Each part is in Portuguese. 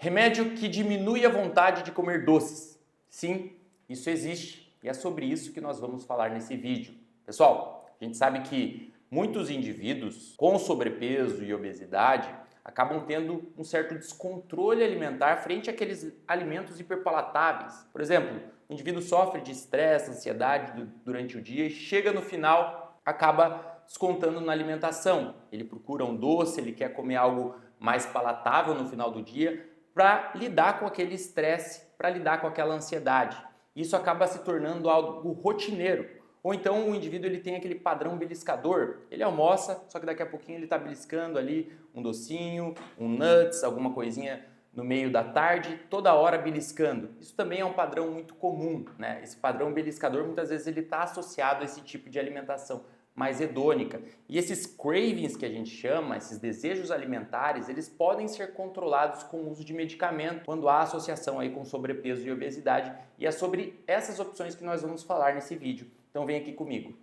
Remédio que diminui a vontade de comer doces. Sim, isso existe e é sobre isso que nós vamos falar nesse vídeo. Pessoal, a gente sabe que muitos indivíduos com sobrepeso e obesidade acabam tendo um certo descontrole alimentar frente àqueles alimentos hiperpalatáveis. Por exemplo, o indivíduo sofre de estresse, ansiedade durante o dia e chega no final, acaba descontando na alimentação. Ele procura um doce, ele quer comer algo mais palatável no final do dia para lidar com aquele estresse, para lidar com aquela ansiedade. Isso acaba se tornando algo rotineiro. Ou então o indivíduo ele tem aquele padrão beliscador, ele almoça, só que daqui a pouquinho ele está beliscando ali um docinho, um nuts, alguma coisinha no meio da tarde, toda hora beliscando. Isso também é um padrão muito comum, né? Esse padrão beliscador muitas vezes ele está associado a esse tipo de alimentação mais hedônica. E esses cravings que a gente chama, esses desejos alimentares, eles podem ser controlados com o uso de medicamento quando há associação aí com sobrepeso e obesidade. E é sobre essas opções que nós vamos falar nesse vídeo. Então vem aqui comigo.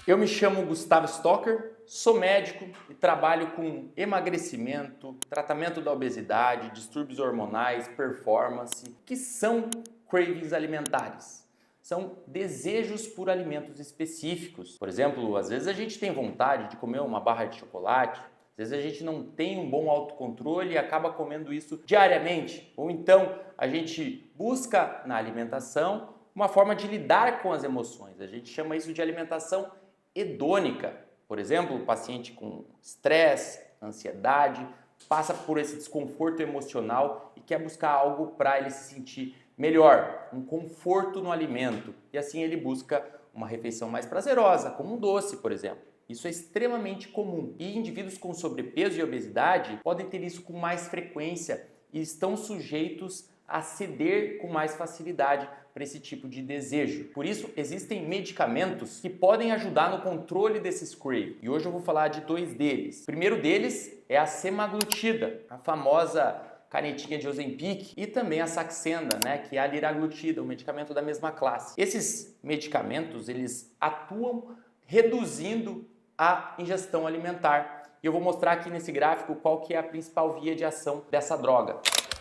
Eu me chamo Gustavo Stocker, sou médico e trabalho com emagrecimento, tratamento da obesidade, distúrbios hormonais, performance, que são cravings alimentares. São desejos por alimentos específicos. Por exemplo, às vezes a gente tem vontade de comer uma barra de chocolate, às vezes a gente não tem um bom autocontrole e acaba comendo isso diariamente. Ou então a gente busca na alimentação uma forma de lidar com as emoções. A gente chama isso de alimentação hedônica. Por exemplo, o paciente com estresse, ansiedade, passa por esse desconforto emocional e quer buscar algo para ele se sentir melhor, um conforto no alimento. E assim ele busca uma refeição mais prazerosa, como um doce, por exemplo. Isso é extremamente comum. E indivíduos com sobrepeso e obesidade podem ter isso com mais frequência e estão sujeitos a ceder com mais facilidade para esse tipo de desejo. Por isso, existem medicamentos que podem ajudar no controle desses cravings. E hoje eu vou falar de dois deles. O primeiro deles é a semaglutida, a famosa canetinha de Ozempic, e também a Saxenda, né, que é a liraglutida, um medicamento da mesma classe. Esses medicamentos, eles atuam reduzindo a ingestão alimentar. E eu vou mostrar aqui nesse gráfico qual que é a principal via de ação dessa droga.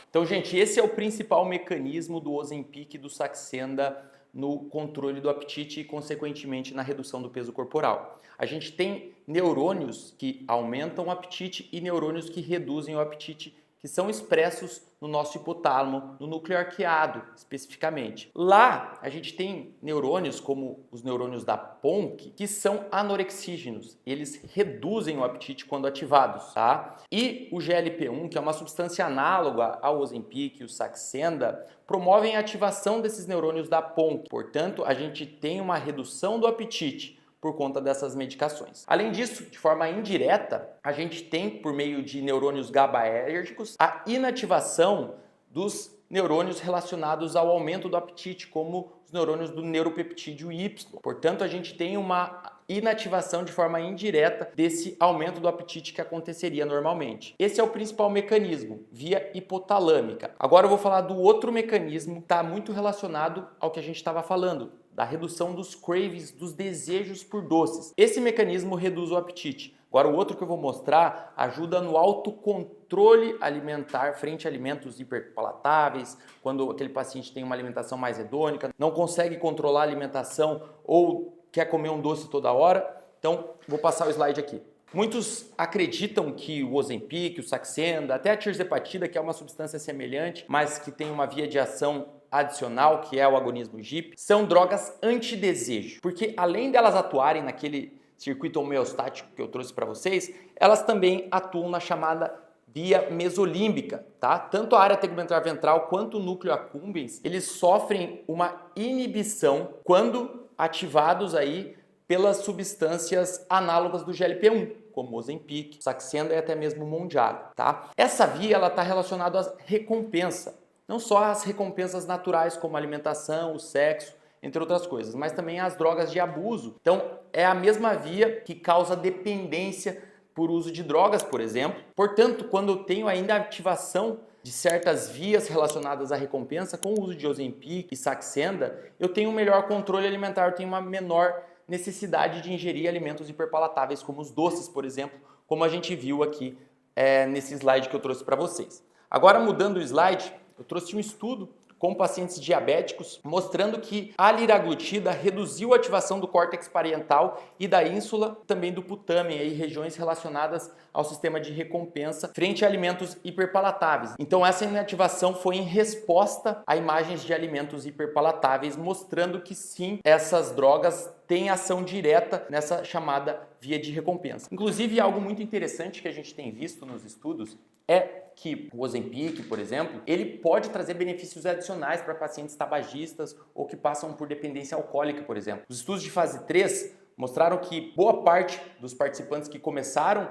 Então, gente, esse é o principal mecanismo do Ozempic e do Saxenda no controle do apetite e, consequentemente, na redução do peso corporal. A gente tem neurônios que aumentam o apetite e neurônios que reduzem o apetite, que são expressos no nosso hipotálamo, no núcleo arqueado, especificamente. Lá, a gente tem neurônios, como os neurônios da PONC, que são anorexígenos. Eles reduzem o apetite quando ativados, tá? E o GLP-1, que é uma substância análoga ao Ozempic e o Saxenda, promovem a ativação desses neurônios da PONC. Portanto, a gente tem uma redução do apetite por conta dessas medicações. Além disso, de forma indireta, a gente tem, por meio de neurônios GABAérgicos, a inativação dos neurônios relacionados ao aumento do apetite, como os neurônios do neuropeptídeo Y. Portanto, a gente tem uma inativação de forma indireta desse aumento do apetite que aconteceria normalmente. Esse é o principal mecanismo, via hipotalâmica. Agora eu vou falar do outro mecanismo que está muito relacionado ao que a gente estava falando, da redução dos cravings, dos desejos por doces. Esse mecanismo reduz o apetite. Agora, o outro que eu vou mostrar ajuda no autocontrole alimentar frente a alimentos hiperpalatáveis, quando aquele paciente tem uma alimentação mais hedônica, não consegue controlar a alimentação ou quer comer um doce toda hora. Então, vou passar o slide aqui. Muitos acreditam que o Ozempic, o Saxenda, até a tirzepatida, que é uma substância semelhante, mas que tem uma via de ação adicional, que é o agonismo GIP, são drogas antidesejo, porque além delas atuarem naquele circuito homeostático que eu trouxe para vocês, elas também atuam na chamada via mesolímbica, tá? Tanto a área tegumentar ventral quanto o núcleo accumbens, eles sofrem uma inibição quando ativados aí pelas substâncias análogas do GLP-1, como o Ozempic, Saxenda e até mesmo o Mounjaro, tá? Essa via ela está relacionada à recompensa. Não só as recompensas naturais, como a alimentação, o sexo, entre outras coisas, mas também as drogas de abuso. Então, é a mesma via que causa dependência por uso de drogas, por exemplo. Portanto, quando eu tenho ainda a ativação de certas vias relacionadas à recompensa com o uso de Ozempic e Saxenda, eu tenho um melhor controle alimentar, eu tenho uma menor necessidade de ingerir alimentos hiperpalatáveis, como os doces, por exemplo, como a gente viu aqui nesse slide que eu trouxe para vocês. Agora, mudando o slide, eu trouxe um estudo com pacientes diabéticos, mostrando que a liraglutida reduziu a ativação do córtex parietal e da ínsula, também do putâmen, aí, regiões relacionadas ao sistema de recompensa frente a alimentos hiperpalatáveis. Então essa inativação foi em resposta a imagens de alimentos hiperpalatáveis, mostrando que sim, essas drogas têm ação direta nessa chamada via de recompensa. Inclusive, algo muito interessante que a gente tem visto nos estudos é que o Ozempic, por exemplo, ele pode trazer benefícios adicionais para pacientes tabagistas ou que passam por dependência alcoólica, por exemplo. Os estudos de fase 3 mostraram que boa parte dos participantes que começaram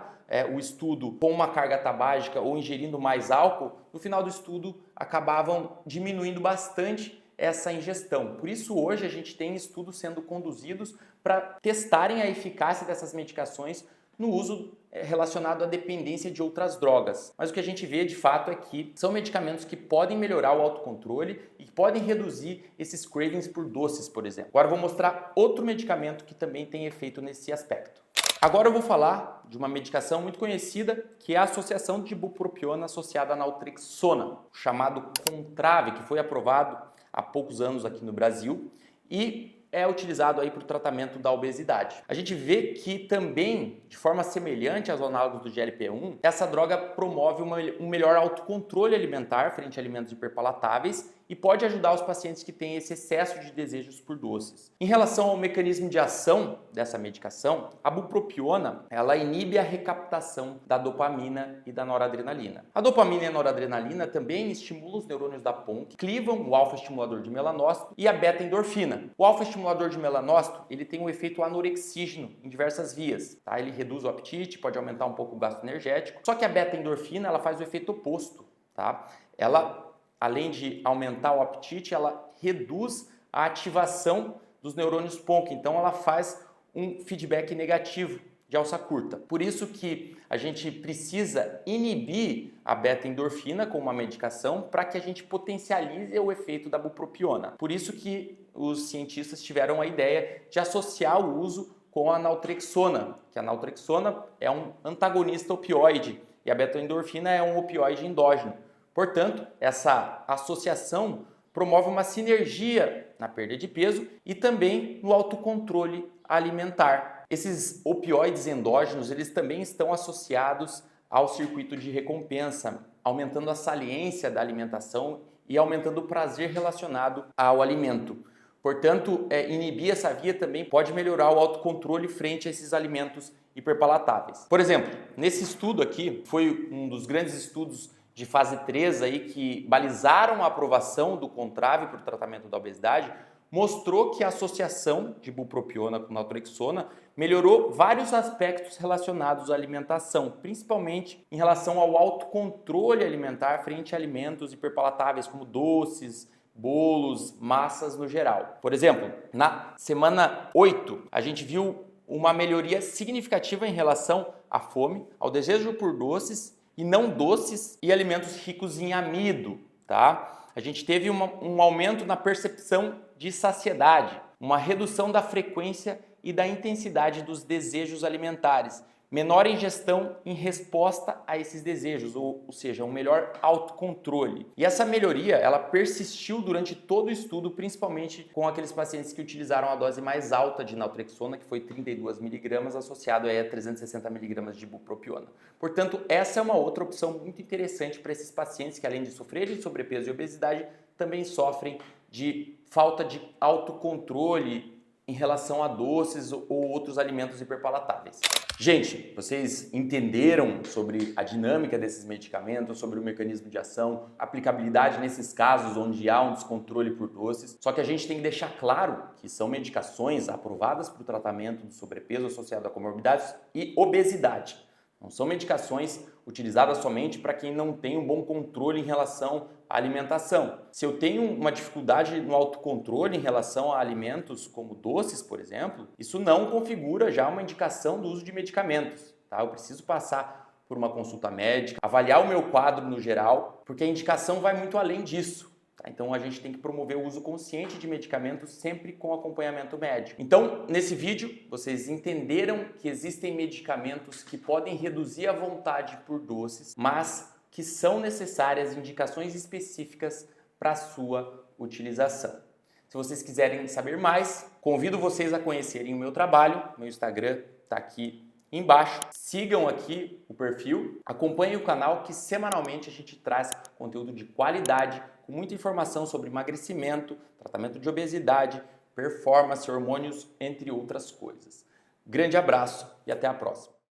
o estudo com uma carga tabágica ou ingerindo mais álcool, no final do estudo acabavam diminuindo bastante essa ingestão. Por isso, hoje a gente tem estudos sendo conduzidos para testarem a eficácia dessas medicações no uso relacionado à dependência de outras drogas. Mas o que a gente vê de fato é que são medicamentos que podem melhorar o autocontrole e que podem reduzir esses cravings por doces, por exemplo. Agora eu vou mostrar outro medicamento que também tem efeito nesse aspecto. Agora eu vou falar de uma medicação muito conhecida, que é a associação de bupropiona associada à naltrexona, chamado Contrave, que foi aprovado há poucos anos aqui no Brasil e é utilizado aí para o tratamento da obesidade. A gente vê que também, de forma semelhante aos análogos do GLP-1, essa droga promove um melhor autocontrole alimentar frente a alimentos hiperpalatáveis e pode ajudar os pacientes que têm esse excesso de desejos por doces. Em relação ao mecanismo de ação dessa medicação, a bupropiona, ela inibe a recaptação da dopamina e da noradrenalina. A dopamina e a noradrenalina também estimulam os neurônios da PON, que clivam o alfa-estimulador de melanócito e a beta-endorfina. O alfa-estimulador de melanócito, ele tem um efeito anorexígeno em diversas vias, tá? Ele reduz o apetite, pode aumentar um pouco o gasto energético, só que a beta-endorfina, ela faz o efeito oposto, tá? Ela, além de aumentar o apetite, ela reduz a ativação dos neurônios PONC, então ela faz um feedback negativo de alça curta. Por isso que a gente precisa inibir a beta-endorfina com uma medicação para que a gente potencialize o efeito da bupropiona. Por isso que os cientistas tiveram a ideia de associar o uso com a naltrexona, que a naltrexona é um antagonista opioide e a beta-endorfina é um opioide endógeno. Portanto, essa associação promove uma sinergia na perda de peso e também no autocontrole alimentar. Esses opioides endógenos, eles também estão associados ao circuito de recompensa, aumentando a saliência da alimentação e aumentando o prazer relacionado ao alimento. Portanto, inibir essa via também pode melhorar o autocontrole frente a esses alimentos hiperpalatáveis. Por exemplo, nesse estudo aqui, foi um dos grandes estudos de fase 3 aí que balizaram a aprovação do Contrave para o tratamento da obesidade, mostrou que a associação de bupropiona com naltrexona melhorou vários aspectos relacionados à alimentação, principalmente em relação ao autocontrole alimentar frente a alimentos hiperpalatáveis como doces, bolos, massas no geral. Por exemplo, na semana 8, a gente viu uma melhoria significativa em relação à fome, ao desejo por doces e não doces e alimentos ricos em amido, tá? A gente teve um aumento na percepção de saciedade, uma redução da frequência e da intensidade dos desejos alimentares, menor ingestão em resposta a esses desejos, ou seja, um melhor autocontrole. E essa melhoria, ela persistiu durante todo o estudo, principalmente com aqueles pacientes que utilizaram a dose mais alta de naltrexona, que foi 32 mg, associado a 360 mg de bupropiona. Portanto, essa é uma outra opção muito interessante para esses pacientes que, além de sofrerem de sobrepeso e obesidade, também sofrem de falta de autocontrole em relação a doces ou outros alimentos hiperpalatáveis. Gente, vocês entenderam sobre a dinâmica desses medicamentos, sobre o mecanismo de ação, aplicabilidade nesses casos onde há um descontrole por doces. Só que a gente tem que deixar claro que são medicações aprovadas para o tratamento do sobrepeso associado a comorbidades e obesidade. Não são medicações utilizadas somente para quem não tem um bom controle em relação à alimentação. Se eu tenho uma dificuldade no autocontrole em relação a alimentos como doces, por exemplo, isso não configura já uma indicação do uso de medicamentos, tá? Eu preciso passar por uma consulta médica, avaliar o meu quadro no geral, porque a indicação vai muito além disso. Então a gente tem que promover o uso consciente de medicamentos sempre com acompanhamento médico. Então, nesse vídeo, vocês entenderam que existem medicamentos que podem reduzir a vontade por doces, mas que são necessárias indicações específicas para a sua utilização. Se vocês quiserem saber mais, convido vocês a conhecerem o meu trabalho. Meu Instagram está aqui embaixo. Sigam aqui o perfil, acompanhem o canal que semanalmente a gente traz conteúdo de qualidade, com muita informação sobre emagrecimento, tratamento de obesidade, performance, hormônios, entre outras coisas. Grande abraço e até a próxima.